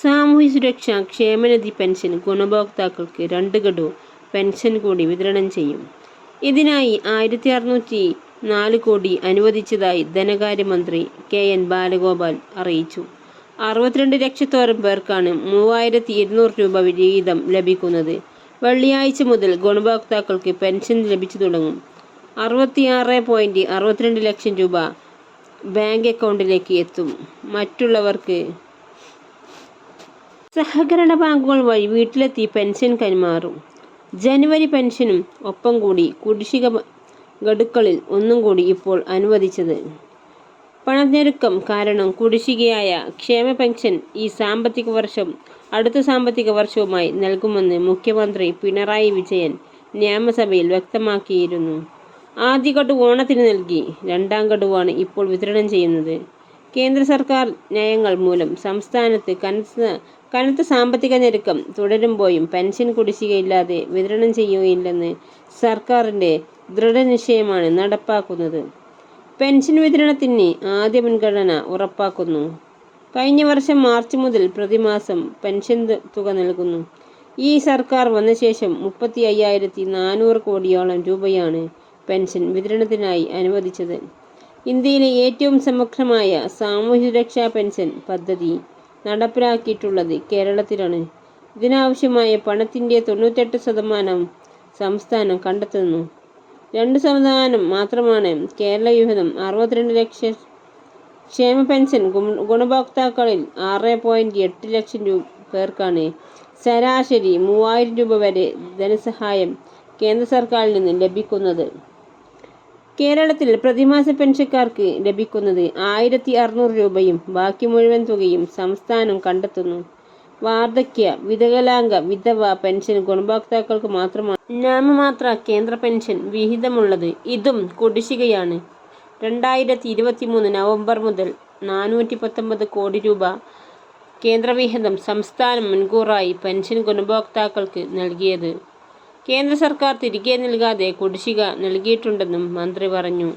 സാമൂഹ്യ സുരക്ഷാ ക്ഷേമനിധി പെൻഷൻ ഗുണഭോക്താക്കൾക്ക് 2 ഗഡു പെൻഷൻ കൂടി വിതരണം ചെയ്യും. ഇതിനായി 1604 കോടി അനുവദിച്ചതായി ധനകാര്യമന്ത്രി KN ബാലഗോപാൽ അറിയിച്ചു. 62 ലക്ഷത്തോളം പേർക്കാണ് 3200 രൂപ വീതം ലഭിക്കുന്നത്. വെള്ളിയാഴ്ച മുതൽ ഗുണഭോക്താക്കൾക്ക് പെൻഷൻ ലഭിച്ചു തുടങ്ങും. 66.62 ലക്ഷം രൂപ ബാങ്ക് അക്കൗണ്ടിലേക്ക് എത്തും. മറ്റുള്ളവർക്ക് സഹകരണ ബാങ്കുകൾ വഴി വീട്ടിലെത്തി പെൻഷൻ കൈമാറും. ജനുവരി പെൻഷനും ഒപ്പം കൂടി കുടിശ്ശിക ഗഡുക്കളിൽ ഒന്നും കൂടി ഇപ്പോൾ അനുവദിച്ചത്. പണഞ്ഞെരുക്കം കാരണം കുടിശ്ശികയായ ക്ഷേമ പെൻഷൻ ഈ സാമ്പത്തിക വർഷം അടുത്ത സാമ്പത്തിക വർഷവുമായി നൽകുമെന്ന് മുഖ്യമന്ത്രി പിണറായി വിജയൻ നിയമസഭയിൽ വ്യക്തമാക്കിയിരുന്നു. ആദ്യ ഗഡു ഓണത്തിന് നൽകി. 2ാം ഗഡുവാണ് ഇപ്പോൾ വിതരണം ചെയ്യുന്നത്. കേന്ദ്ര സർക്കാർ നയങ്ങൾ മൂലം സംസ്ഥാനത്ത് കനത്ത സാമ്പത്തിക ഞെരുക്കം തുടരുമ്പോഴും പെൻഷൻ കുടിശ്ശികയില്ലാതെ വിതരണം ചെയ്യുകയില്ലെന്ന് സർക്കാരിൻ്റെ ദൃഢനിശ്ചയമാണ് നടപ്പാക്കുന്നത്. പെൻഷൻ വിതരണത്തിന് ആദ്യ മുൻഗണന ഉറപ്പാക്കുന്നു. കഴിഞ്ഞ വർഷം മാർച്ച് മുതൽ പ്രതിമാസം പെൻഷൻ തുക നൽകുന്നു. ഈ സർക്കാർ വന്ന ശേഷം 35,400 കോടിയോളം രൂപയാണ് പെൻഷൻ വിതരണത്തിനായി അനുവദിച്ചത്. ഇന്ത്യയിലെ ഏറ്റവും സമഗ്രമായ സാമൂഹ്യ സുരക്ഷാ പെൻഷൻ പദ്ധതി നടപ്പിലാക്കിയിട്ടുള്ളത് കേരളത്തിലാണ്. ഇതിനാവശ്യമായ പണത്തിൻ്റെ 98% സംസ്ഥാനം കണ്ടെത്തുന്നു. 2% മാത്രമാണ് കേരള വിഹിതം. 62 ലക്ഷം ക്ഷേമ പെൻഷൻ ഗുണഭോക്താക്കളിൽ 6.8 ലക്ഷം പേർക്കാണ് ശരാശരി 3000 രൂപ വരെ ധനസഹായം കേന്ദ്ര സർക്കാരിൽ നിന്ന് ലഭിക്കുന്നത്. കേരളത്തിൽ പ്രതിമാസ പെൻഷൻകാർക്ക് ലഭിക്കുന്നത് 1600 രൂപയും ബാക്കി മുഴുവൻ തുകയും സംസ്ഥാനം കണ്ടെത്തുന്നു. വാർദ്ധക്യ, വികലാംഗ, വിധവ പെൻഷൻ ഗുണഭോക്താക്കൾക്ക് മാത്രമാണ് നാമമാത്ര കേന്ദ്ര പെൻഷൻ വിഹിതമുള്ളത്. ഇതും കുടിശ്ശികയാണ്. 2023 നവംബർ മുതൽ 419 കോടി രൂപ കേന്ദ്രവിഹിതം സംസ്ഥാനം മുൻകൂറായി പെൻഷൻ ഗുണഭോക്താക്കൾക്ക് നൽകിയത്. കേന്ദ്ര സർക്കാർ തിരികെ നൽകാതെ കുടിശ്ശിക നൽകിയിട്ടുണ്ടെന്നും മന്ത്രി പറഞ്ഞു.